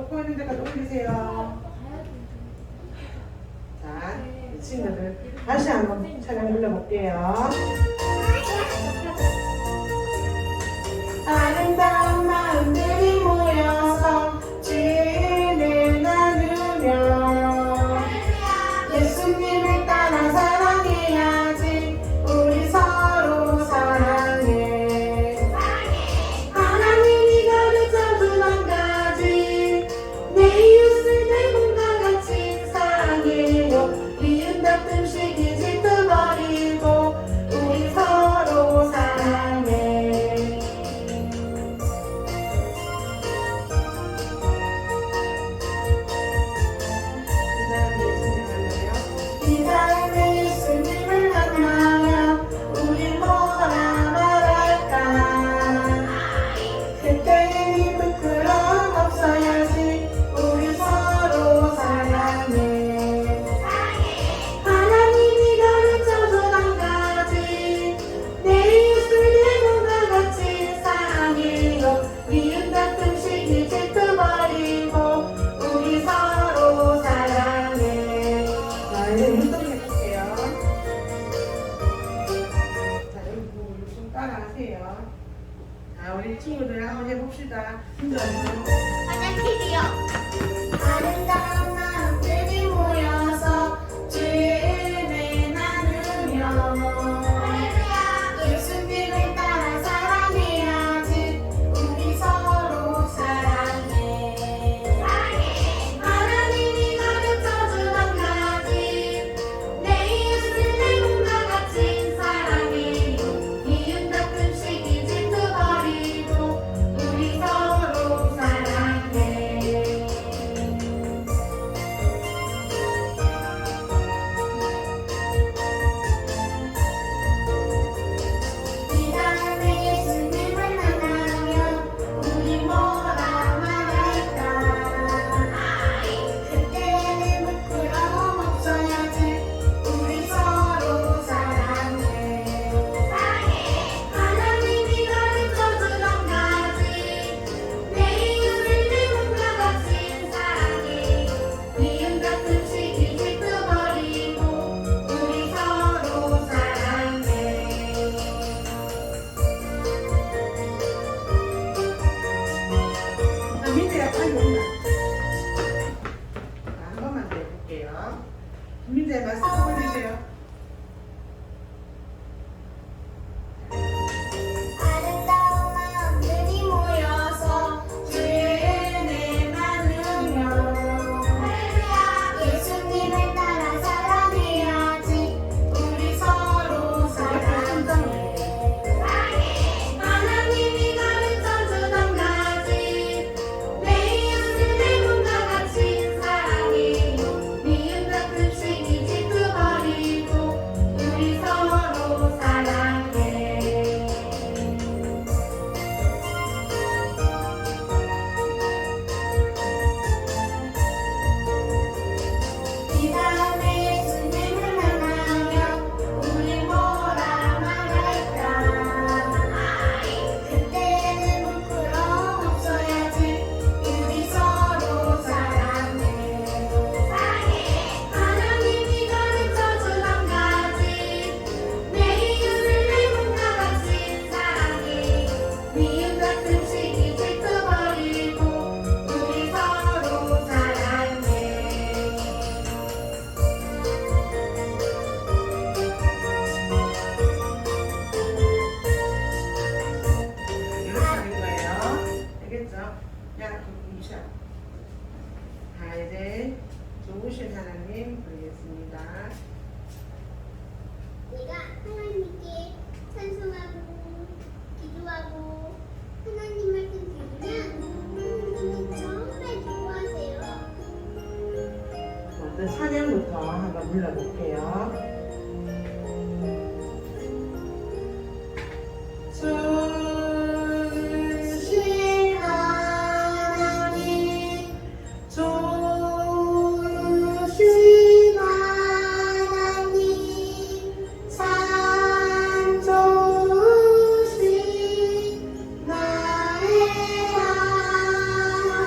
놓고 있는 데까지 올리세요. 자, 이 친구들 다시 한번 찬양 불러볼게요. 아름다운 마음들이 모여서 주의 은혜 나누며 예수님을 따라 사랑해야지. 우리 서로 사랑해. 하나님이 가르쳐준 한 가지, 내 이웃을 내 몸과 같이 사랑해요. 미움 다툼 시기 질투 버리고 우리 서로 사랑해. 이 사람의 예수님을 만나면 우리 뭐라 말할까. 그때는 이 부끄러움 없어야지. 우리 서로 사랑해. 하나님이 가르쳐준 한 가지, 내 이웃을 내 몸과 같이 사랑해요. 미움 다툼 시기 질투 버리고 우리 서로 사랑해. 자, 이제 눈썹 해볼게요. 자, 여기 보고 좀 따라하세요. 자, 우리 친구들 한번 해봅시다. 화장실이요. 아름다운 마음들이 모여서 주의 은혜 나누며 예수님을 따라 사랑해야지. 우리 서로 사랑해. 하나님이 가르쳐준 한 가지, 내 이웃을 내 몸과 같이 사랑해요. 미움 다툼 시기 질투 버리고 우리 서로 사랑해. 이 사람의 예수님을 만나면 우리 뭐라 말할까. 그때는 부끄러움 없어야지. 우리 서로 사랑해. 하나님이 가르쳐준 한 가지, 내 이웃을 내 몸과 같이 사랑해. 미움 다툼 시기 질투 버리고 우리 서로 사랑해. 자, 민재야 빨리 온다. 자, 한 번만 더 해볼게요. 민재 마스크 올리세요. 아름다운 마음들이 모여서 주의 은혜 나누며 예수님을 따라 사랑해야지. 우리 서로 사랑해. 하나님이 가르쳐준 한 가지, 내 이웃을 내 몸과 같이 사랑해요. 미움 다툼 시기 질투 버리고 우리 서로 사랑해. 이 사람의 예수님을 만나면 우리 뭐라 말할까. 그때는 부끄러움 없어야지. 우리 서로 사랑해. 하나님이 가르쳐준 한 가지, 내 이웃을 내 몸과 같이 사랑해. 미움 다툼 시기 질투 버리고 우리 서로 사랑해. 이렇게 하는 거예요. 알겠죠? 야, 이샤. 자, 이제 좋으신 하나님 부르겠습니다. 우리가 하나님께 찬송하고 기도하고 하나님 말씀 들으면 하나님이 정말 기뻐하세요. 먼저 찬양부터 한번 불러볼게요. 주신 하나님, 주신 하나님, 참 좋으신 나의 하나님.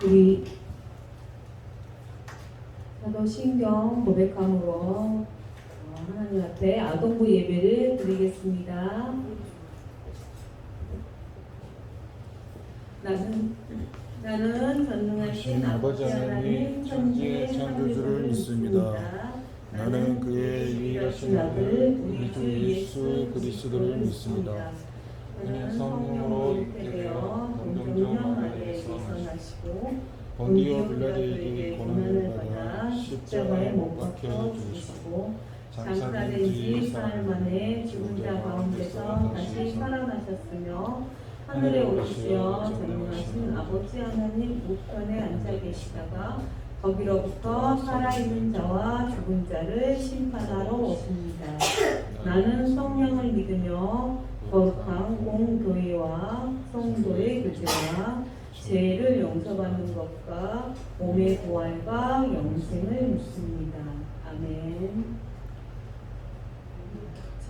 우리 사도신경 고백함으로 하나님 앞에 아동부 예배를 드리겠습니다. 나는 전능하신 아버지 하나님 천지의 창조주를 믿습니다. 나는 그의 유일하신 아들 우리 주 예수 그리스도를 믿습니다. 그는 성령으로 잉태되어 동정녀 마리아에서 나시고 본디오 빌라도에게 고난을 받아 십자가에 못 박혀 죽으시고 장사된 지 사흘 만에 죽은 자 가운데서 다시 살아나셨으며 하늘에 오르시어 전능하신 아버지 하나님 우편에 앉아 계시다가 거기로부터 살아있는 자와 죽은 자를 심판하러 오십니다. 나는 성령을 믿으며 거룩한 공교회와 성도의 교제와 죄를 용서받는 것과 몸의 부활과 영생을 믿습니다. 아멘.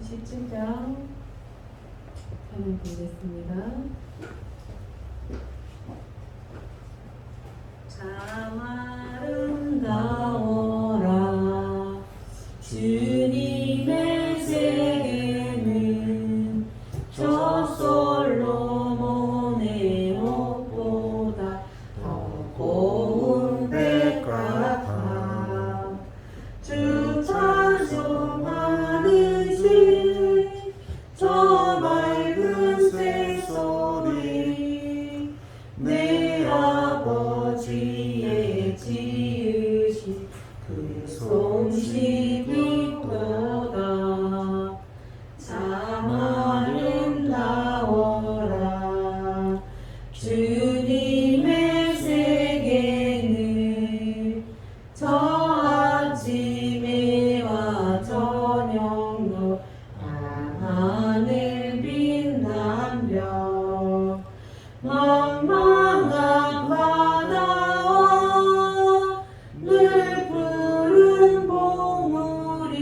77장 한번 보겠습니다. 참 아름다워라 주님의 세계는 저 솔로몬의 옷보다 더 고운 백 같아 주 찬송하듯이 저 맑은 새소리 내 아버지의 지으신 그 솜씨 빛보다 참 아름다워라 주님의 세계는 저 아침에와 저녁로 하늘 빛나며茫茫한 바다와 늘 푸른 봉우리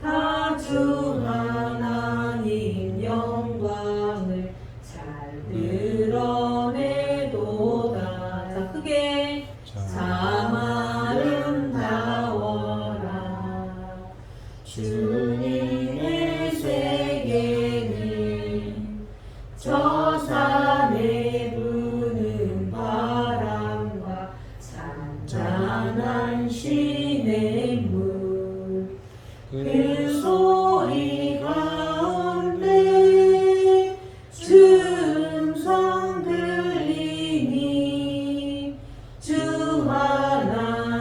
다 주 하나님 영광을 잘 드러내도다. 자, 크게 참 아름다워라 주님의 세계는 저 산에 부는 바람과 잔잔한 시냇물 그 소리 가운데 주음성 들리니 주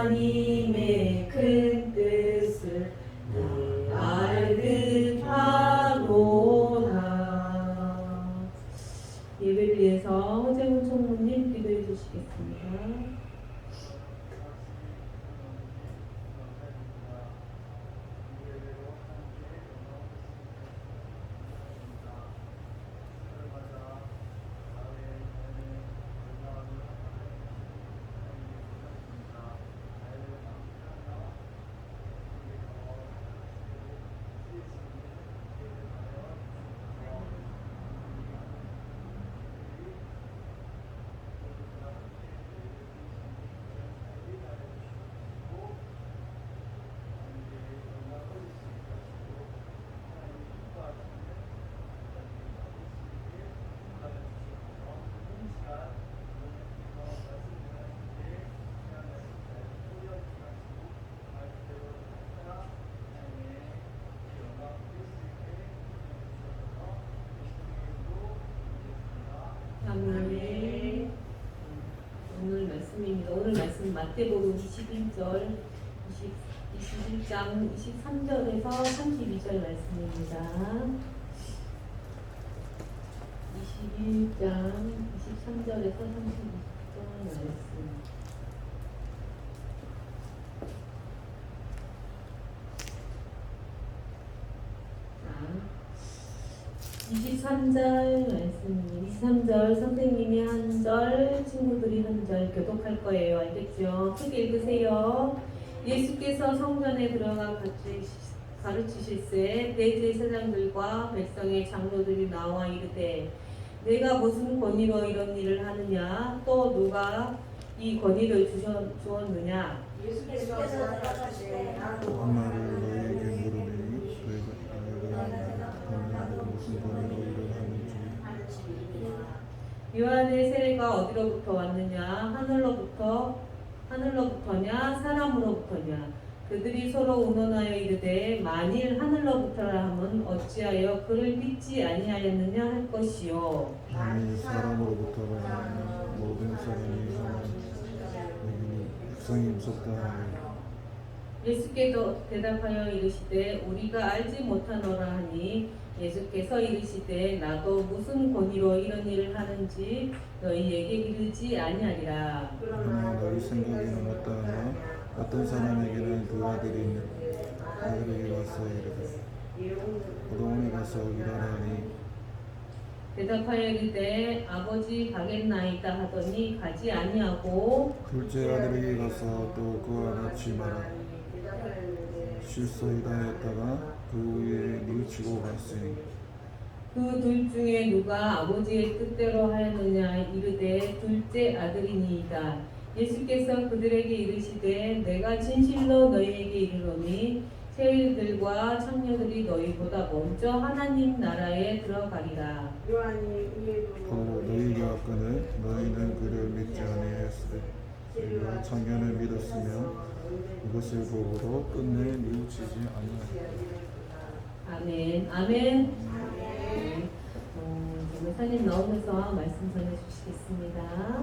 하나님의 큰 뜻을 내 알듯 하도다. 예배를 위해서 허재훈 총무님 기도해 주시겠습니다. 아멘. 오늘 말씀입니다. 오늘 말씀 마태복음 21절, 21장 23절에서 32절 말씀입니다. 21장 23절에서 32절 말씀. 자, 23절 말씀입니다. 23절 선생님이 한 절, 친구들이 한 절 교독할 거예요. 알겠죠? 크게 읽으세요. 예수께서 성전에 들어가 가르치실세 대제사장들과 백성의 장로들이 나와 이르되 내가 무슨 권위로 이런 일을 하느냐? 또 누가 이 권위를 주었느냐? 예수께서 대답하시되 나도 한마를 너희에게 물으니 내가 무슨 권위로 일을 하는지. 요한의 세례가 어디로부터 왔느냐? 하늘로부터냐? 사람으로부터냐? 그들이 서로 의논하여 이르되 만일 하늘로부터라 함은 어찌하여 그를 믿지 아니하였느냐 할 것이요. 만일 사람으로부터라 모든 사람이 여기 육상이 무섭다 하니 예수께서 대답하여 이르시되 우리가 알지 못하노라 하니 예수께서 이르시되 나도 무슨 권위로 이런 일을 하는지 너희에게 이르지 아니하리라. 그러나 너희 생각이 넘었다 하나 어떤 사람에게는 그 아들에게 가서 이르되 고동원에 가서 일하라 하니 대답하여 이르되 아버지 가겠나이다 하더니 가지 아니하고 둘째 아들에게 가서 또 그와 같이 말하라 실소이다 했다가 그 후에 뉘우치고 갔으니 그 둘 중에 누가 아버지의 뜻대로 하였느냐 이르되 둘째 아들이니이다. 예수께서 그들에게 이르시되 내가 진실로 너희에게 이르노니 세일들과 창녀들이 너희보다 먼저 하나님 나라에 들어가리라. 요한이 이에도 또 너희가 아까는 너희는 그를 믿지 아니하였으되 그가 창녀를 믿었으며 이것을 보고도 끝내 뉘우치지 아니하였다. 아멘. 아멘. 네. 목사님 나오면서 말씀 전해주시겠습니다.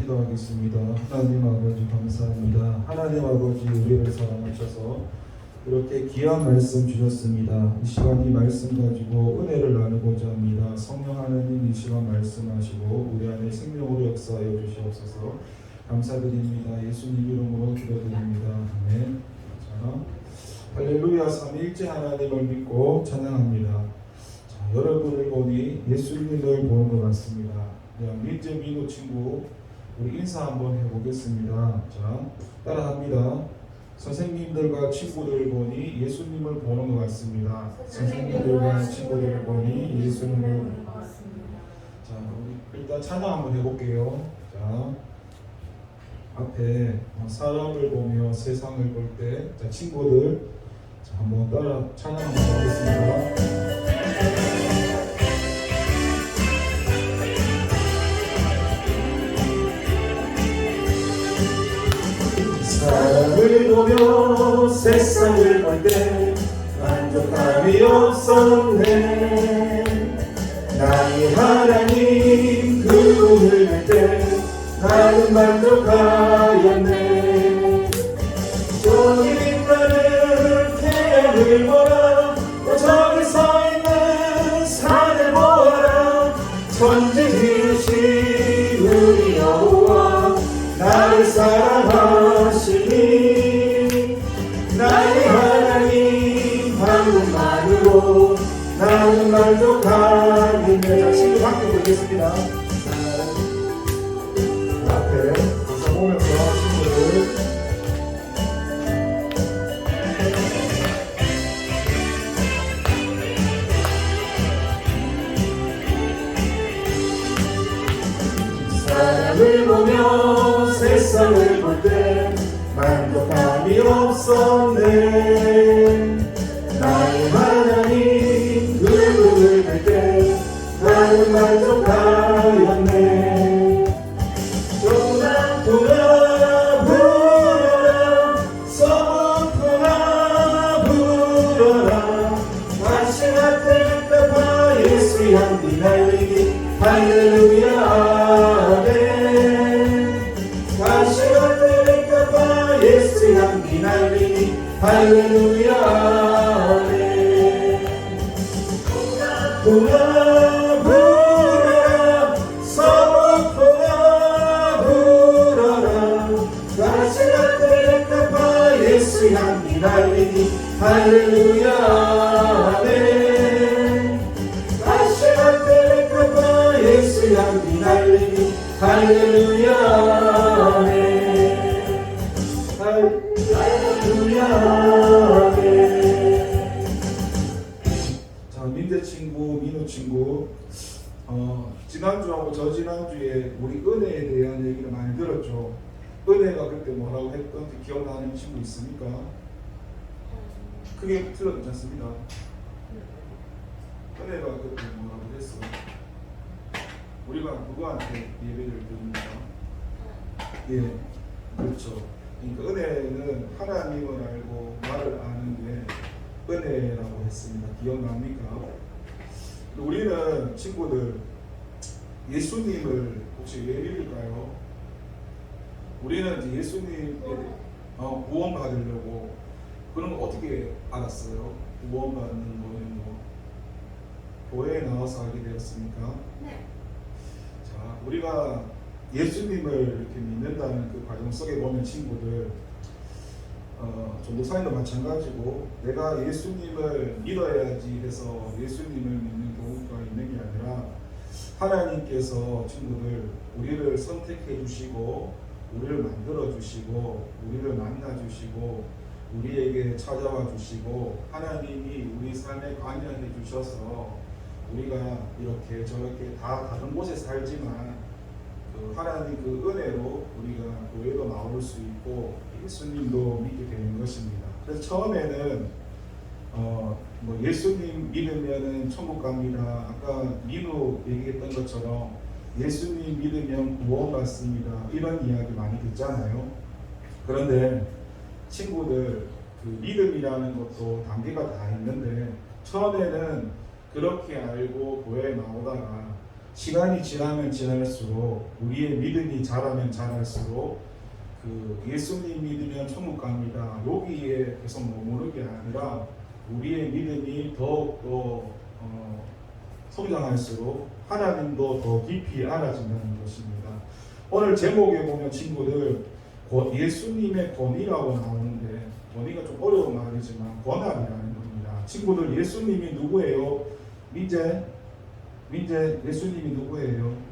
기도하겠습니다. 하나님 아버지 감사합니다. 하나님 아버지 우리를 사랑하셔서 이렇게 귀한 말씀 주셨습니다. 이 시간 이 말씀 가지고 은혜를 나누고자 합니다. 성령 하나님 이 시간 말씀하시고 우리 안에 생명으로 역사하여 주시옵소서. 감사드립니다. 예수님 이름으로 기도드립니다. 아멘. 자, 할렐루야. 삼위일체 하나님을 믿고 찬양합니다. 자, 여러분을 보니 예수님을 보는 것 같습니다. 민재 민우 친구 우리 인사 한번 해보겠습니다. 자, 따라합니다. 선생님들과 친구들을 보니 예수님을 보는 것 같습니다. 선생님들과 친구들을 보니 예수님을 보는 것 같습니다. 자, 우리 일단 찬양 한번 해볼게요. 자, 앞에 사람을 보며 세상을 볼 때, 자, 친구들, 자, 한번 따라 찬양 한번 해보겠습니다. 사람을 보며 세상을 볼 때 만족감이 없었네. 나의 하나님 그분을 볼 때 나는 만족하였네. 저기 빛나는 태양을 보라 또 저기 서 있는 산을 보아라. 천지 지으신 우리 여호와 나를 사랑하시니 나의 하나님 한 분만으로 나는 만족하겠네. 자, 친구 함께 보겠습니다. 앞에 가서 보면서 친구들 사람을 보며 세상을 볼 때 만족감이 없었네. 나의 하나님 그분을 볼 때 나는 만족하였네. 소나무가 불어라 서풍아 불어라 다시 나타날까봐 예수 향기 날리기 할렐루야 아멘. 다시 나타날까봐 예수 향기 날리기 할렐루야 아멘. 풍아 불어라 서풍아 불어라 다시 나타날까봐 예수 향기 날리기 할렐루야 아멘. 다시 나타날까봐 예수 향기 날리기 할렐루야 아멘. 지난주하고 저지난주에 우리 은혜에 대한 얘기를 많이 들었죠. 은혜가 그때 뭐라고 했던지 기억나는 친구 있습니까? 그게 틀렸지 않습니다. 은혜가 그때 뭐라고 했어? 우리가 누구한테 예배를 드립니까? 예, 그렇죠. 그러니까 은혜는 하나님을 알고 나를 아는 게 은혜라고 했습니다. 기억납니까? 우리는 친구들 예수님을 혹시 왜 믿을까요? 우리는 이제 예수님에 구원 받으려고 그런 거 어떻게 알았어요? 구원 받는 거는 뭐 교회에 나와서 알게 되었습니까? 네. 자, 우리가 예수님을 이렇게 믿는다는 그 과정 속에 보면 친구들 전도사님도 마찬가지고 내가 예수님을 믿어야지 해서 예수님을 믿는 경우가 있는 게 아니라 하나님께서 친구들 우리를 선택해 주시고 우리를 만들어 주시고 우리를 만나 주시고 우리에게 찾아와 주시고 하나님이 우리 삶에 관여해 주셔서 우리가 이렇게 저렇게 다 다른 곳에 살지만 그 하나님 그 은혜로 우리가 교회도 나올 수 있고 예수님도 믿게 되는 것입니다. 그래서 처음에는 뭐 예수님 믿으면은 천국 갑니다. 아까 민우 얘기했던 것처럼 예수님 믿으면 구원받습니다. 이런 이야기 많이 듣잖아요. 그런데 친구들 그 믿음이라는 것도 단계가 다 있는데 처음에는 그렇게 알고 교회에 나오다가 시간이 지나면 지날수록 우리의 믿음이 자라면 자랄수록 그 예수님 믿으면 천국 갑니다. 여기에 계속 머무르는 게 아니라 우리의 믿음이 더욱더 성장할수록 하나님도 더 깊이 알아진다는 것입니다. 오늘 제목에 보면 친구들 예수님의 권위라고 나오는데 권위가 좀 어려운 말이지만 권한이라는 겁니다. 친구들 예수님이 누구예요? 민재 예수님이 누구예요?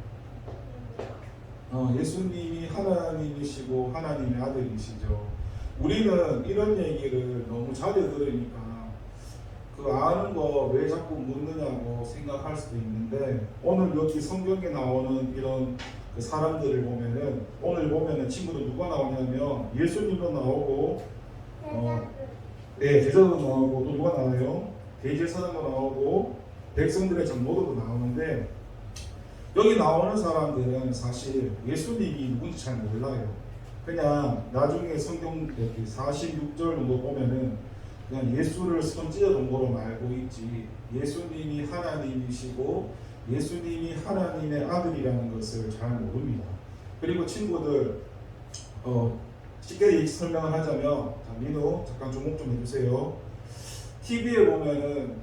예수님이 하나님이시고 하나님의 아들이시죠. 우리는 이런 얘기를 너무 자주 들으니까 그 아는 거 왜 자꾸 묻느냐고 생각할 수도 있는데 오늘 여기 성경에 나오는 이런 그 사람들을 보면은 오늘 보면은 친구들 누가 나오냐면 예수님도 나오고 제자도 나오고 또 누가 나와요? 대제사장도 나오고 백성들의 장로들도 나오는데 여기 나오는 사람들은 사실 예수님이 누군지 잘 몰라요. 그냥 나중에 성경 46절 정도 보면은 그냥 예수를 선지자 정도로 알고 있지 예수님이 하나님이시고 예수님이 하나님의 아들이라는 것을 잘 모릅니다. 그리고 친구들 쉽게 설명을 하자면 자, 민호 잠깐 주목 좀 해주세요. TV에 보면은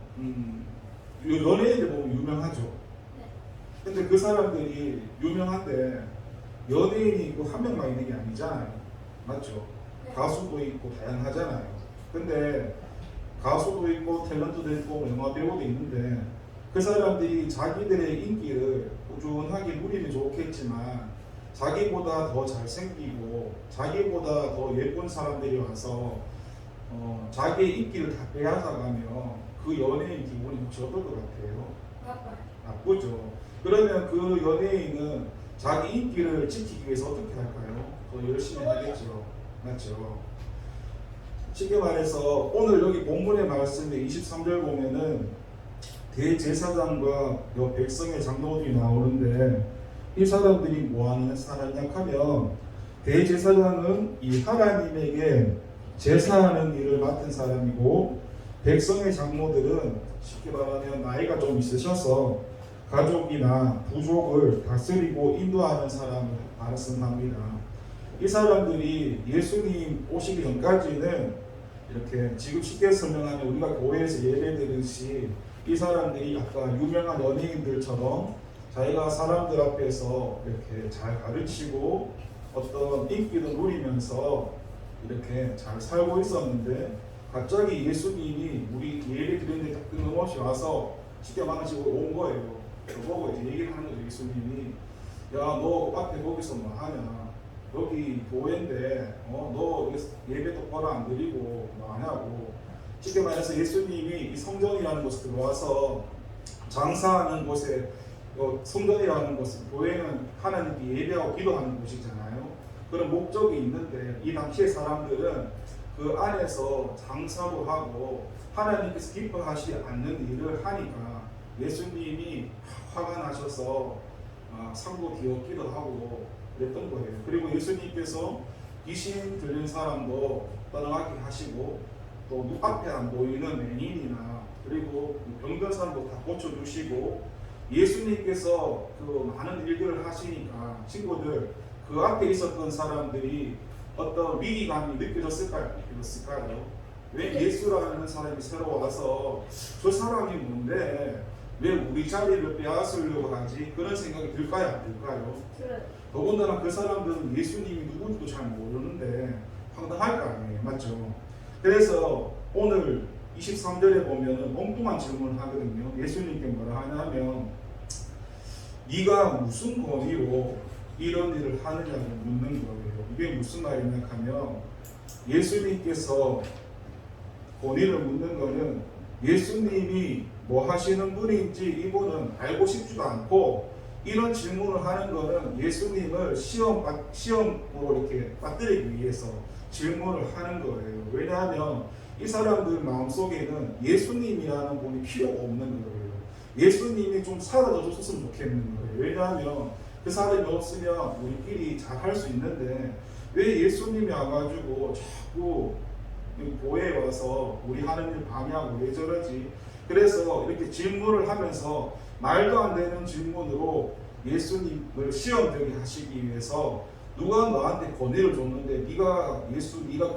연예인들 보면 유명하죠. 근데 그 사람들이 유명한데 연예인이 있고 한 명만 있는 게 아니잖아요. 맞죠? 가수도 있고 다양하잖아요. 근데 가수도 있고 탤런트도 있고 영화 배우도 있는데 그 사람들이 자기들의 인기를 꾸준하게 누리면 좋겠지만 자기보다 더 잘생기고 자기보다 더 예쁜 사람들이 와서 자기의 인기를 다 빼앗아가면 그 연예인 기분이 혹시 어떨 것 같아요? 나쁘죠. 그러면 그 연예인은 자기 인기를 지키기 위해서 어떻게 할까요? 더 열심히 하겠죠. 맞죠? 쉽게 말해서 오늘 여기 본문의 말씀에 23절 보면은 대제사장과 백성의 장로들이 나오는데 이 사람들이 뭐하는 사람이냐 하면 대제사장은 이 하나님에게 제사하는 일을 맡은 사람이고 백성의 장로들은 쉽게 말하면 나이가 좀 있으셔서 가족이나 부족을 다스리고 인도하는 사람을 말씀합니다. 이 사람들이 예수님 오시기 전까지는 이렇게 지금 쉽게 설명하면 우리가 교회에서 예배드리듯이 이 사람들이 약간 유명한 연예인들처럼 자기가 사람들 앞에서 이렇게 잘 가르치고 어떤 인기도 누리면서 이렇게 잘 살고 있었는데 갑자기 예수님이 우리 예배 드리는데 뜬금없이 와서 쉽게 말하시고 온 거예요. 그보고 이제 얘기를 하는 거죠. 예수님이 야 너 앞에 거기서 뭐 하냐? 여기 교회인데 너 예배 똑바로 안 드리고 뭐 안 하고 쉽게 말해서 예수님이 이 성전이라는 곳에 들어와서 장사하는 곳에 성전이라는 것은 교회는 하나님께 예배하고 기도하는 곳이잖아요. 그런 목적이 있는데 이 당시의 사람들은 그 안에서 장사도 하고 하나님께서 기뻐하시지 않는 일을 하니까 예수님이 화가 나셔서 상고 뒤엎기도 하고 그랬던 거예요. 그리고 예수님께서 귀신 들린 사람도 떠나게 하시고 또 눈 앞에 안 보이는 맹인이나 그리고 병든 사람도 다 고쳐주시고 예수님께서 그 많은 일들을 하시니까 친구들 그 앞에 있었던 사람들이 어떤 위기감이 느껴졌을까요? 왜 예수라는 사람이 새로 와서 저 사람이 뭔데 왜 우리 자리를 빼앗으려고 하지? 그런 생각이 들까요? 안 들까요? 더군다나 그 사람들은 예수님이 누군지도 잘 모르는데 황당할 거 아니에요. 맞죠? 그래서 오늘 23절에 보면 엉뚱한 질문을 하거든요. 예수님께 뭐라 하냐면 네가 무슨 권위로 이런 일을 하느냐고 묻는 거예요. 이게 무슨 말이냐 하면 예수님께서 권위를 묻는 거는 예수님이 뭐 하시는 분인지 이분은 알고 싶지도 않고 이런 질문을 하는 거는 예수님을 시험으로 이렇게 빠뜨리기 위해서 질문을 하는 거예요. 왜냐하면 이 사람들 마음속에는 예수님이라는 분이 필요가 없는 거예요. 예수님이 좀 사라져 줬으면 좋겠는 거예요. 왜냐하면 그 사람이 없으면 우리끼리 잘 할 수 있는데 왜 예수님이 와가지고 자꾸 교회에 와서 우리 하는 일 방해하고 왜 저러지? 그래서 이렇게 질문을 하면서 말도 안 되는 질문으로 예수님을 시험되게 하시기 위해서 누가 너한테 권위를 줬는데 네가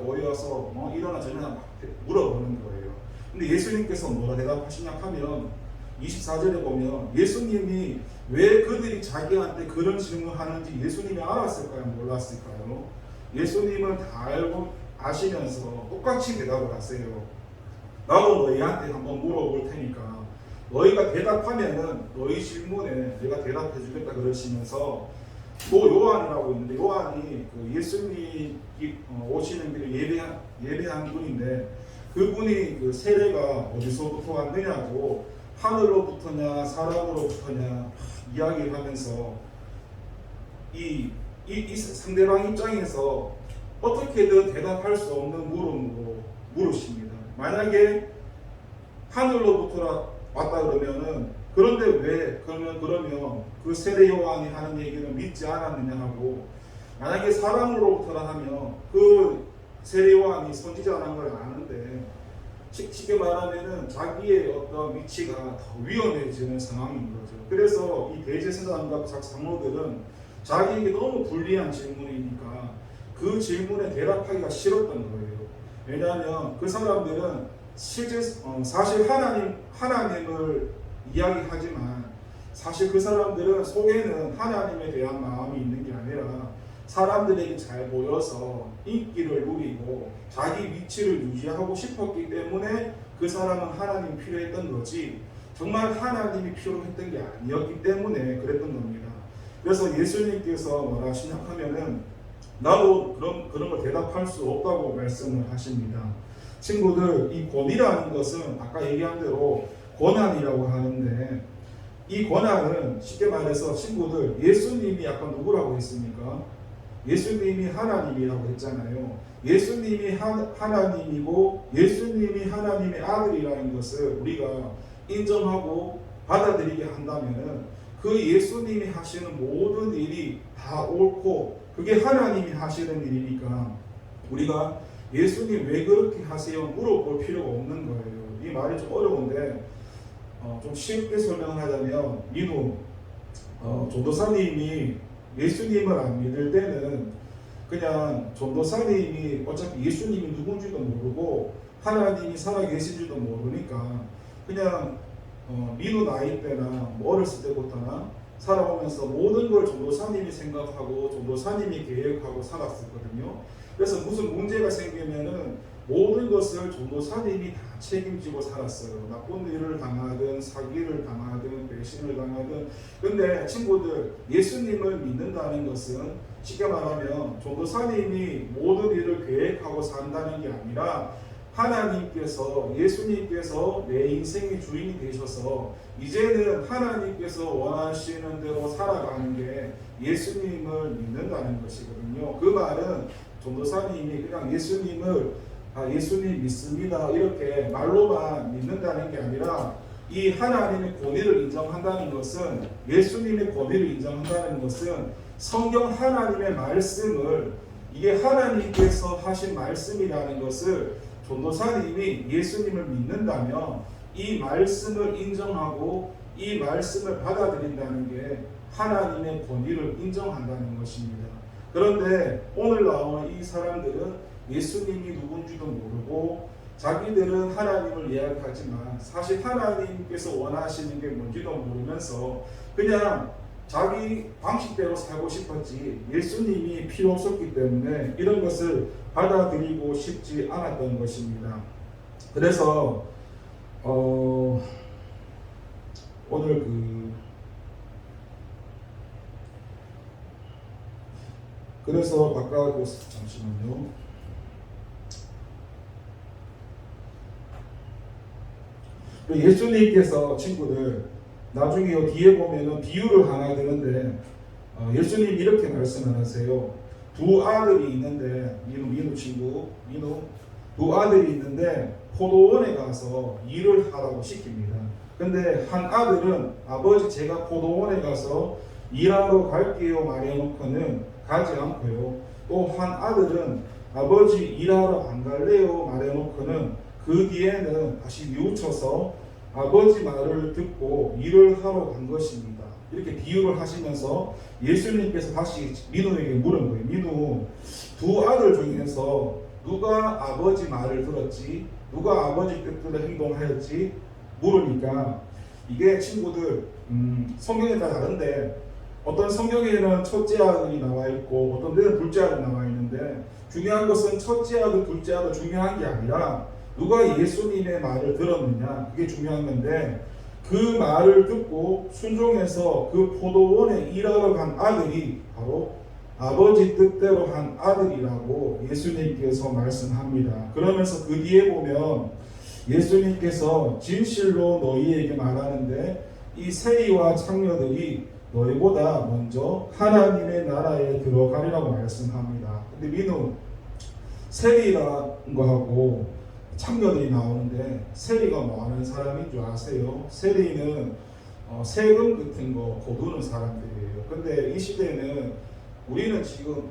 교회에 와서 일어나 저러나 막 물어보는 거예요. 근데 예수님께서 뭐라 대답하시냐 하면 24절에 보면 예수님이 왜 그들이 자기한테 그런 질문을 하는지 예수님이 알았을까요? 몰랐을까요? 예수님은 다 알고 아시면서 똑같이 대답을 하세요. 나도 너희한테 한번 물어볼 테니까 너희가 대답하면은 너희 질문에 내가 대답해 주겠다 그러시면서 또 요한이라고 있는데 요한이 그 예수님이 오시는 길에 예배한 분인데 그분이 그 세례가 어디서부터 왔느냐고 하늘로부터냐 사람으로부터냐 이야기를 하면서 이 상대방 입장에서 어떻게든 대답할 수 없는 물음으로 물으십니다. 만약에 하늘로부터 왔다 그러면은 그런데 왜 그러면 그 세례 요한이 하는 얘기는 믿지 않았느냐 하고 만약에 사람으로부터라 하면 그 세례 요한이 선지자라는 걸 아는데 쉽게 말하면은 자기의 어떤 위치가 더 위험해지는 상황인 거죠. 그래서 이 대제사장과 장로들은 자기에게 너무 불리한 질문이니까 그 질문에 대답하기가 싫었던 거예요. 왜냐하면 그 사람들은 사실 하나님을 이야기하지만 사실 그 사람들은 속에는 하나님에 대한 마음이 있는 게 아니라 사람들에게 잘 보여서 인기를 누리고 자기 위치를 유지하고 싶었기 때문에 그 사람은 하나님이 필요했던 거지 정말 하나님이 필요했던 게 아니었기 때문에 그랬던 겁니다. 그래서 예수님께서 뭐라 하시냐면은 나도 그런 걸 대답할 수 없다고 말씀을 하십니다. 친구들, 이 권위라는 것은 아까 얘기한 대로 권한이라고 하는데 이 권한은 쉽게 말해서 친구들 예수님이 아까 누구라고 했습니까? 예수님이 하나님이라고 했잖아요. 예수님이 하나님이고 예수님이 하나님의 아들이라는 것을 우리가 인정하고 받아들이게 한다면 그 예수님이 하시는 모든 일이 다 옳고 그게 하나님이 하시는 일이니까 우리가 예수님 왜 그렇게 하세요? 물어볼 필요가 없는 거예요. 이 말이 좀 어려운데 좀 쉽게 설명을 하자면 믿음 전도사님이 예수님을 안 믿을 때는 그냥 전도사님이 어차피 예수님이 누군지도 모르고 하나님이 살아계신지도 모르니까 그냥 민우 나이 때나 어렸을 때부터나 살아오면서 모든 걸 전도사님이 생각하고 전도사님이 계획하고 살았었거든요. 그래서 무슨 문제가 생기면은 모든 것을 전도사님이 다 책임지고 살았어요. 나쁜 일을 당하든 사기를 당하든 배신을 당하든. 근데 친구들 예수님을 믿는다는 것은 쉽게 말하면 전도사님이 모든 일을 계획하고 산다는 게 아니라 하나님께서 예수님께서 내 인생의 주인이 되셔서 이제는 하나님께서 원하시는 대로 살아가는 게 예수님을 믿는다는 것이거든요. 그 말은 전도사님이 그냥 예수님 믿습니다 이렇게 말로만 믿는다는 게 아니라 이 하나님의 권위를 인정한다는 것은 예수님의 권위를 인정한다는 것은 성경 하나님의 말씀을 이게 하나님께서 하신 말씀이라는 것을 전도사님이 예수님을 믿는다면 이 말씀을 인정하고 이 말씀을 받아들인다는 게 하나님의 권위를 인정한다는 것입니다. 그런데 오늘 나오는 이 사람들은 예수님이 누군지도 모르고 자기들은 하나님을 예약하지만 사실 하나님께서 원하시는 게 뭔지도 모르면서 그냥 자기 방식대로 살고 싶었지 예수님이 필요 없었기 때문에 이런 것을 받아들이고 싶지 않았던 것입니다. 그래서 오늘 그래서 아까 잠시만요. 예수님께서 친구들 나중에 뒤에 보면은 비유를 하나 드는데 예수님 이렇게 말씀을 하세요. 두 아들이 있는데 민우 친구 두 아들이 있는데 포도원에 가서 일을 하라고 시킵니다. 근데 한 아들은 아버지 제가 포도원에 가서 일하러 갈게요 말해놓고는 가지 않고요. 또 한 아들은 아버지 일하러 안 갈래요 말해놓고는 그 뒤에는 다시 뉘우쳐서 아버지 말을 듣고 일을 하러 간 것입니다. 이렇게 비유를 하시면서 예수님께서 다시 민우에게 물은 거예요. 민우, 두 아들 중에서 누가 아버지 말을 들었지? 누가 아버지 뜻대로 행동하였지? 물으니까 이게 친구들 성경에 다 다른데 어떤 성경에는 첫째 아들이 나와 있고 어떤 데는 둘째 아들이 나와 있는데 중요한 것은 첫째 아들, 둘째 아들 중요한 게 아니라 누가 예수님의 말을 들었느냐 그게 중요한 건데 그 말을 듣고 순종해서 그 포도원에 일하러 간 아들이 바로 아버지 뜻대로 한 아들이라고 예수님께서 말씀합니다. 그러면서 그 뒤에 보면 예수님께서 진실로 너희에게 말하는데 이 세리와 창녀들이 너희보다 먼저 하나님의 나라에 들어가리라고 말씀합니다. 근데 민우 세리라는 거하고 창녀들이 나오는데 세리가 뭐 하는 사람인 줄 아세요? 세리는 세금 같은 거 거두는 사람들이에요. 근데 이 시대는 우리는 지금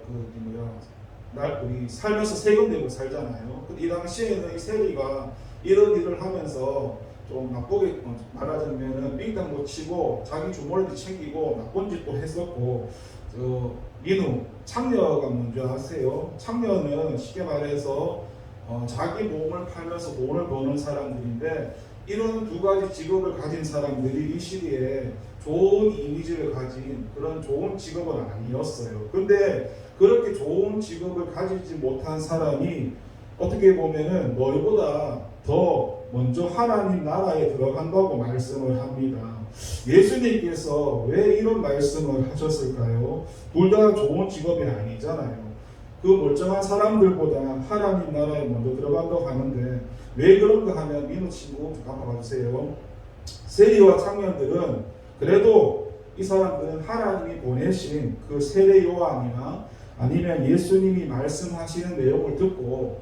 우리 살면서 세금 내고 살잖아요. 이 당시에는 이 세리가 이런 일을 하면서 좀 나쁘게 말하자면 빙땅도 치고 자기 주머니도 챙기고 나쁜 짓도 했었고 민우 창녀가 뭔지 아세요? 창녀는 쉽게 말해서 자기 몸을 팔면서 돈을 버는 사람들인데 이런 두 가지 직업을 가진 사람들이 이 시대에 좋은 이미지를 가진 그런 좋은 직업은 아니었어요. 근데 그렇게 좋은 직업을 가지지 못한 사람이 어떻게 보면은 너희보다 더 먼저 하나님 나라에 들어간다고 말씀을 합니다. 예수님께서 왜 이런 말씀을 하셨을까요? 둘 다 좋은 직업이 아니잖아요. 그 멀쩡한 사람들보다 하나님 나라에 먼저 들어간다고 하는데 왜 그런가 하면 민우 친구 한번 봐주세요. 세리와 창녀들은 그래도 이 사람들은 하나님이 보내신 그 세례 요한이나 아니면 예수님이 말씀하시는 내용을 듣고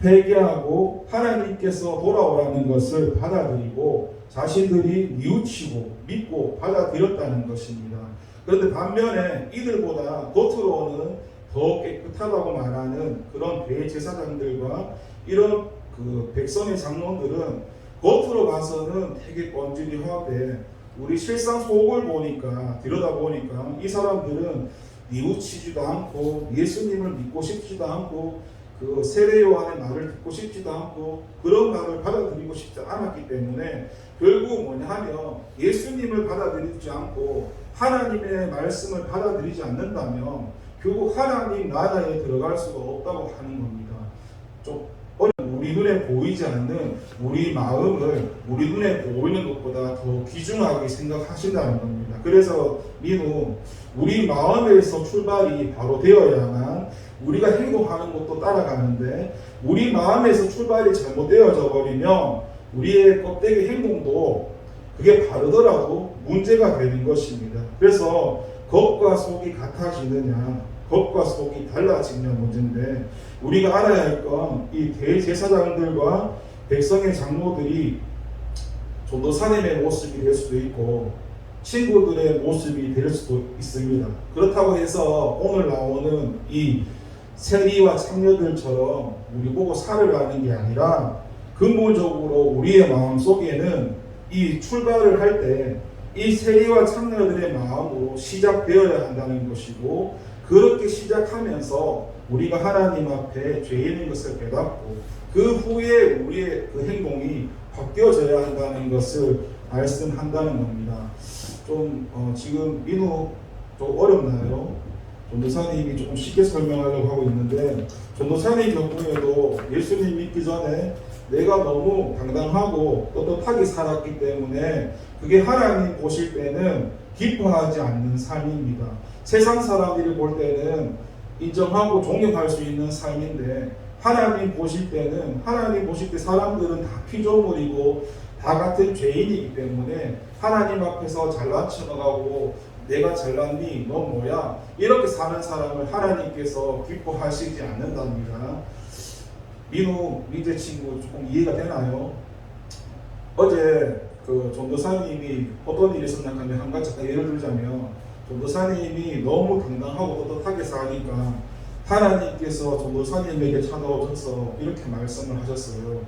회개하고 하나님께서 돌아오라는 것을 받아들이고 자신들이 뉘우치고 믿고 받아들였다는 것입니다. 그런데 반면에 이들보다 겉으로는 더 깨끗하다고 말하는 그런 대제사장들과 이런 백성의 장로들은 겉으로 봐서는 되게 뻔질이하되 우리 실상 속을 보니까 들여다보니까 이 사람들은 뉘우치지도 않고 예수님을 믿고 싶지도 않고 그 세례 요한의 말을 듣고 싶지도 않고 그런 말을 받아들이고 싶지 않았기 때문에 결국 뭐냐 하면 예수님을 받아들이지 않고 하나님의 말씀을 받아들이지 않는다면 결국 하나님 나라에 들어갈 수가 없다고 하는 겁니다. 좀 우리 눈에 보이지 않는 우리 마음을 우리 눈에 보이는 것보다 더 귀중하게 생각하신다는 겁니다. 그래서 민우 우리 마음에서 출발이 바로 되어야만 우리가 행동하는 것도 따라가는데 우리 마음에서 출발이 잘못되어져 버리면 우리의 껍데기 행동도 그게 바르더라도 문제가 되는 것입니다. 그래서 겉과 속이 같아지느냐 겉과 속이 달라지느냐 문제인데 우리가 알아야 할 건 이 대제사장들과 백성의 장로들이 전도사님의 모습이 될 수도 있고 친구들의 모습이 될 수도 있습니다. 그렇다고 해서 오늘 나오는 이 세리와 창녀들처럼 우리 보고 살으라는 게 아니라 근본적으로 우리의 마음 속에는 이 출발을 할 때 이 세리와 창녀들의 마음으로 시작되어야 한다는 것이고 그렇게 시작하면서 우리가 하나님 앞에 죄인인 것을 깨닫고 그 후에 우리의 그 행동이 바뀌어져야 한다는 것을 말씀한다는 겁니다. 좀 지금 민우 좀 어렵나요? 전도사님이 조금 쉽게 설명하려고 하고 있는데 전도사님 경우에도 예수님 믿기 전에 내가 너무 당당하고 떳떳하게 살았기 때문에 그게 하나님 보실 때는 기뻐하지 않는 삶입니다. 세상 사람들이 볼 때는 인정하고 존경할 수 있는 삶인데 하나님 보실 때는 하나님 보실 때 사람들은 다 피조물이고 다 같은 죄인이기 때문에 하나님 앞에서 잘난 척하고 내가 잘났니? 너 뭐야? 이렇게 사는 사람을 하나님께서 기뻐하시지 않는답니다. 민우 민재 친구 조금 이해가 되나요? 어제 그 전도사님이 어떤 일이 있었나 하면 한 가지 예를 들자면 전도사님이 너무 당당하고 떳떳하게 사니까 하나님께서 전도사님에게 찾아오셔서 이렇게 말씀을 하셨어요.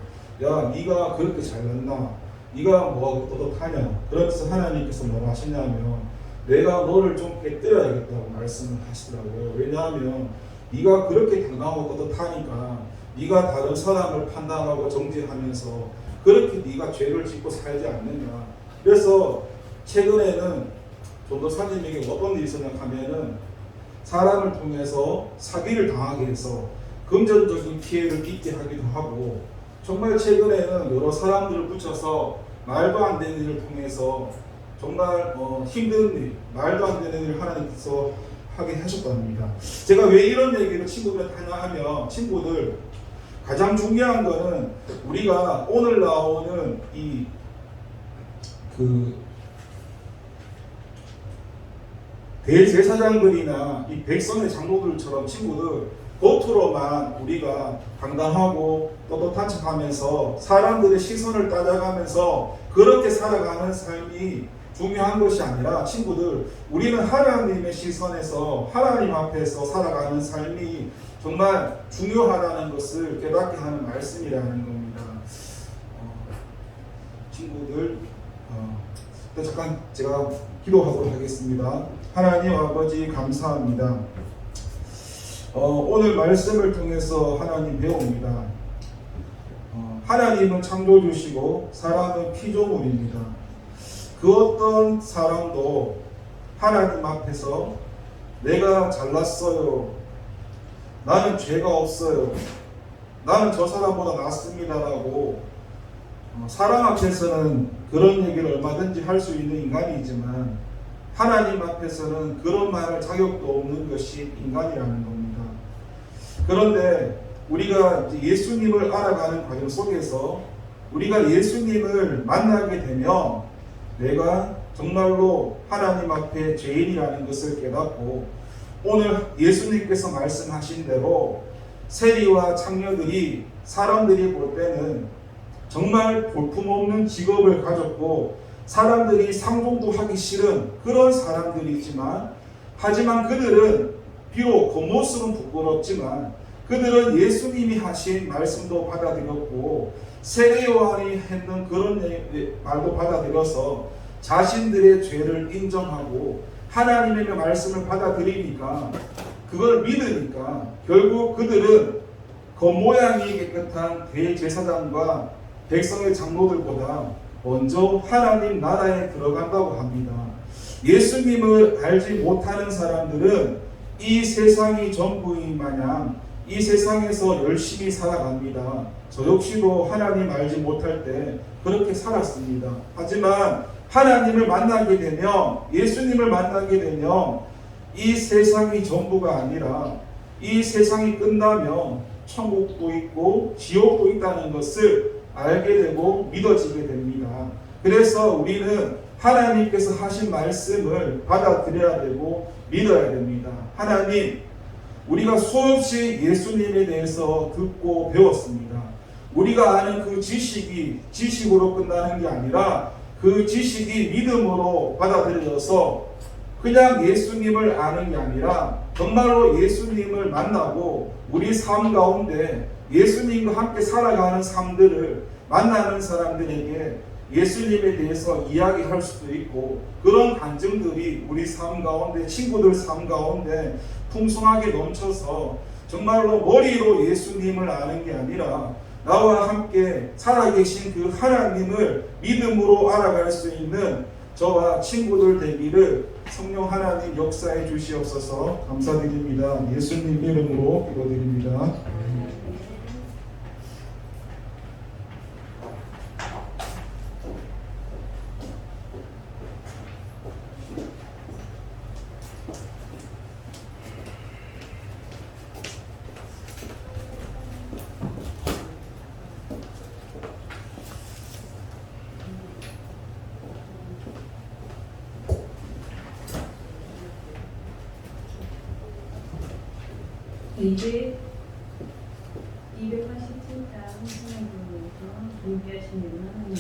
야, 네가 그렇게 잘났나? 네가 뭐가 떳떳하냐? 그래서 하나님께서 뭐라 하시냐면 내가 너를 좀 깨뜨려야겠다고 말씀을 하시더라고요. 왜냐하면 네가 그렇게 당당하고 떳떳하니까 네가 다른 사람을 판단하고 정죄하면서 그렇게 네가 죄를 짓고 살지 않느냐. 그래서 최근에는 전도사님에게 어떤 일이 있었냐 하면은 사람을 통해서 사기를 당하게 해서 금전적인 피해를 입게 하기도 하고 정말 최근에는 여러 사람들을 붙여서 말도 안 되는 일을 통해서 정말 힘든 일, 말도 안 되는 일을 하나님께서 하게 하셨답니다. 제가 왜 이런 얘기를 친구들한테 하냐 하면 친구들 가장 중요한 거는 우리가 오늘 나오는 대제사장들이나 이 백성의 장로들처럼 친구들 겉으로만 우리가 당당하고 떳떳한 척하면서 사람들의 시선을 따라가면서 그렇게 살아가는 삶이 중요한 것이 아니라 친구들 우리는 하나님의 시선에서 하나님 앞에서 살아가는 삶이 정말 중요하다는 것을 깨닫게 하는 말씀이라는 겁니다. 친구들 잠깐 제가 기도하도록 하겠습니다. 하나님 아버지 감사합니다. 오늘 말씀을 통해서 하나님 배웁니다. 하나님은 창조주시고 사람은 피조물입니다. 그 어떤 사람도 하나님 앞에서 내가 잘났어요. 나는 죄가 없어요. 나는 저 사람보다 낫습니다라고 사람 앞에서는 그런 얘기를 얼마든지 할 수 있는 인간이지만 하나님 앞에서는 그런 말할 자격도 없는 것이 인간이라는 겁니다. 그런데 우리가 예수님을 알아가는 과정 속에서 우리가 예수님을 만나게 되면 내가 정말로 하나님 앞에 죄인이라는 것을 깨닫고 오늘 예수님께서 말씀하신 대로 세리와 창녀들이 사람들이 볼 때는 정말 볼품없는 직업을 가졌고 사람들이 상종도 하기 싫은 그런 사람들이지만 하지만 그들은 비록 겉모습은 부끄럽지만 그들은 예수님이 하신 말씀도 받아들였고 세례요한이 했는 그런 말도 받아들여서 자신들의 죄를 인정하고 하나님의 말씀을 받아들이니까 그걸 믿으니까 결국 그들은 겉모양이 깨끗한 대제사장과 백성의 장로들보다 먼저 하나님 나라에 들어간다고 합니다. 예수님을 알지 못하는 사람들은 이 세상이 전부인 마냥 이 세상에서 열심히 살아갑니다. 저 역시도 하나님 알지 못할 때 그렇게 살았습니다. 하지만 하나님을 만나게 되면 예수님을 만나게 되면 이 세상이 전부가 아니라 이 세상이 끝나면 천국도 있고 지옥도 있다는 것을 알게 되고 믿어지게 됩니다. 그래서 우리는 하나님께서 하신 말씀을 받아들여야 되고 믿어야 됩니다. 하나님, 우리가 수없이 예수님에 대해서 듣고 배웠습니다. 우리가 아는 그 지식이 지식으로 끝나는 게 아니라 그 지식이 믿음으로 받아들여져서 그냥 예수님을 아는 게 아니라 정말로 예수님을 만나고 우리 삶 가운데 예수님과 함께 살아가는 삶들을 만나는 사람들에게 예수님에 대해서 이야기할 수도 있고, 그런 간증들이 우리 삶 가운데, 친구들 삶 가운데 풍성하게 넘쳐서 정말로 머리로 예수님을 아는 게 아니라 나와 함께 살아계신 그 하나님을 믿음으로 알아갈 수 있는 저와 친구들 되기를 성령 하나님 역사해 주시옵소서. 감사드립니다. 예수님 이름으로 기도드립니다. 이제 287장 하나님께서 준비하시는 하나님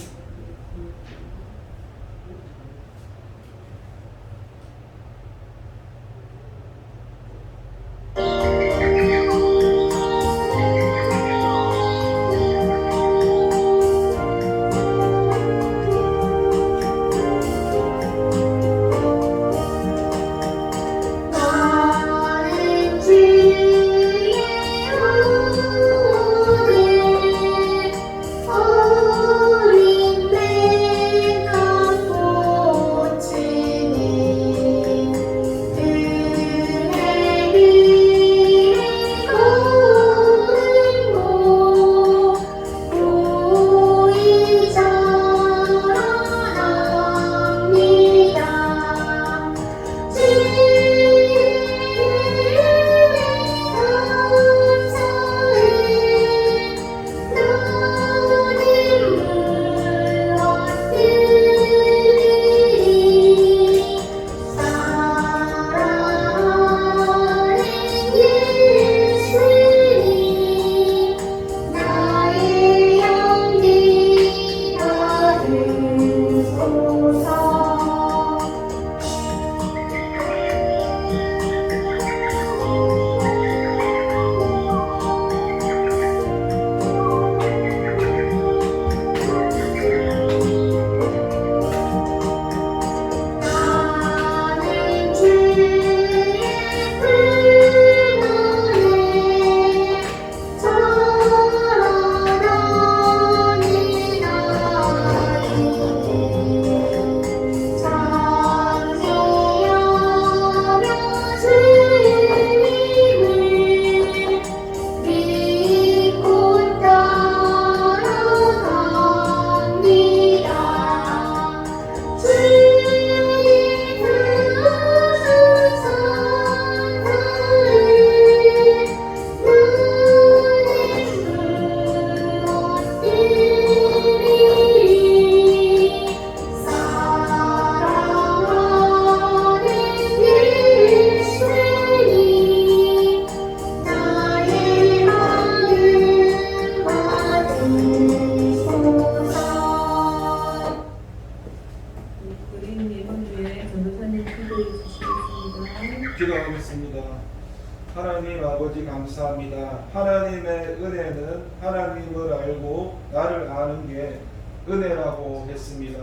기도하겠습니다. 하나님 아버지 감사합니다. 하나님의 은혜는 하나님을 알고 나를 아는 게 은혜라고 했습니다.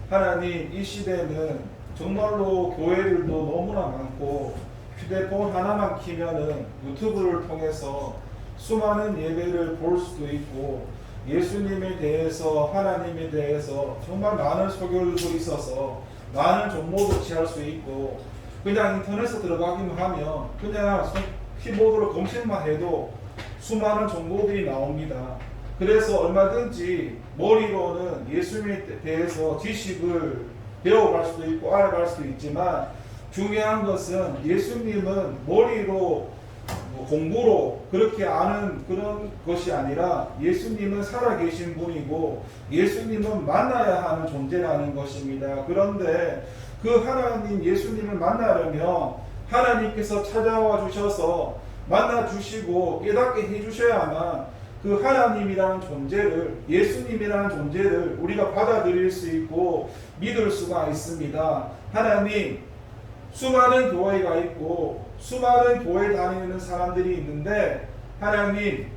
하나님, 이 시대는 정말로 교회들도 너무나 많고 휴대폰 하나만 키면은 유튜브를 통해서 수많은 예배를 볼 수도 있고 예수님에 대해서, 하나님에 대해서 정말 많은 소견들이 있어서 많은 정보도 취할 수 있고, 그냥 인터넷에 들어가기만 하면 그냥 키보드로 검색만 해도 수많은 정보들이 나옵니다. 그래서 얼마든지 머리로는 예수님에 대해서 지식을 배워갈 수도 있고 알아갈 수도 있지만, 중요한 것은 예수님은 머리로 공부로 그렇게 아는 그런 것이 아니라 예수님은 살아계신 분이고 예수님은 만나야 하는 존재라는 것입니다. 그런데 그 하나님 예수님을 만나려면 하나님께서 찾아와 주셔서 만나 주시고 깨닫게 해주셔야만 그 하나님이라는 존재를, 예수님이라는 존재를 우리가 받아들일 수 있고 믿을 수가 있습니다. 하나님, 수많은 교회가 있고 수많은 교회 다니는 사람들이 있는데 하나님,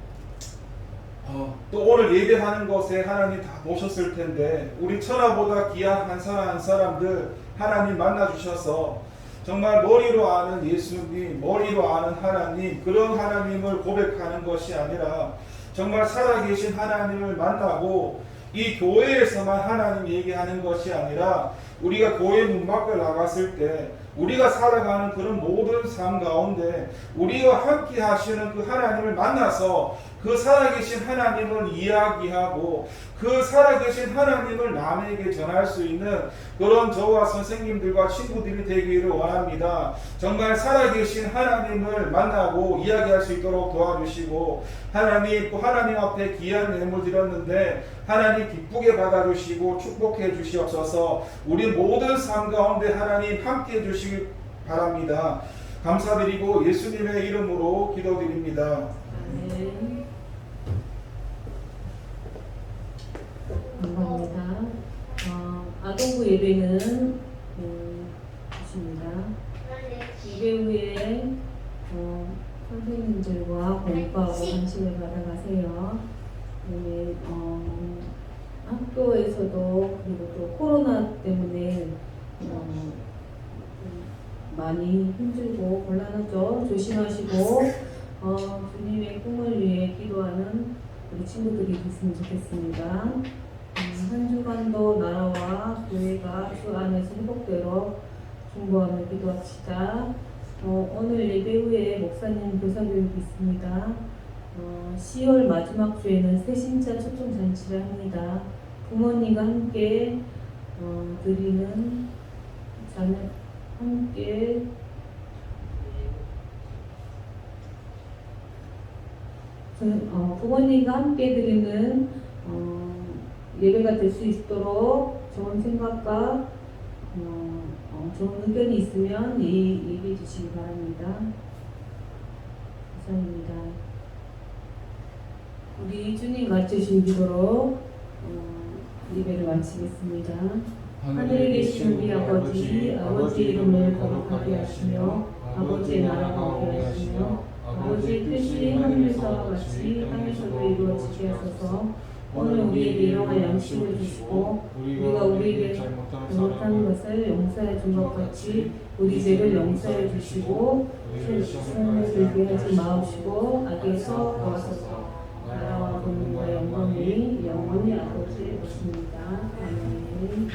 또 오늘 예배하는 것에 하나님 다 보셨을 텐데 우리 천하보다 귀한 한 사람 한 사람들 하나님 만나 주셔서 정말 머리로 아는 예수님, 머리로 아는 하나님, 그런 하나님을 고백하는 것이 아니라 정말 살아계신 하나님을 만나고 이 교회에서만 하나님 얘기하는 것이 아니라 우리가 교회 문 밖을 나갔을 때 우리가 살아가는 그런 모든 삶 가운데 우리와 함께 하시는 그 하나님을 만나서 그 살아계신 하나님을 이야기하고 그 살아계신 하나님을 남에게 전할 수 있는 그런 저와 선생님들과 친구들이 되기를 원합니다. 정말 살아계신 하나님을 만나고 이야기할 수 있도록 도와주시고 하나님, 또 하나님 앞에 귀한 예물 드렸는데 하나님 기쁘게 받아주시고 축복해 주시옵소서. 우리 모든 삶 가운데 하나님 함께 해주시기 바랍니다. 감사드리고 예수님의 이름으로 기도드립니다. 아멘. 감사합니다. 아동부 예배는 있습니다. 예배 후에 선생님들과 공부하고 간식을 받아가세요. 네, 학교에서도 그리고 또 코로나 때문에 많이 힘들고 곤란하죠. 조심하시고 주님의 꿈을 위해 기도하는 우리 친구들이 됐으면 좋겠습니다. 한 주간도 나라와 교회가 주 안에서 회복되도록 중보하며 기도합시다. 오늘 예배 후에 목사님 교사교육이 있습니다. 10월 마지막 주에는 새신자 초청잔치를 합니다. 부모님과 함께 드리는 자녀 함께 부모님과 함께 드리는 예배가 될 수 있도록 좋은 생각과 좋은 의견이 있으면 얘기해 주시기 바랍니다. 감사합니다. 우리 주님 가르쳐주신 기도로 예배를 마치겠습니다. 하늘에 계신 우리 아버지, 아버지의 이름을 거룩하게 하시며 아버지의 나라가 오게 하시며 아버지의 뜻이 하늘에서와 같이 땅에서도 이루어지게 하소서. 오늘 우리에게 일용할 양식을 주시고 우리가 우리에게 잘못한 것을 용서해 준 것 같이 우리 죄를 용서해 주시고 시험에 들게 하지 마옵시고 악에서 구하소서. 나라와 권능과 영광이 영원히 아버지의 것입니다. 아멘.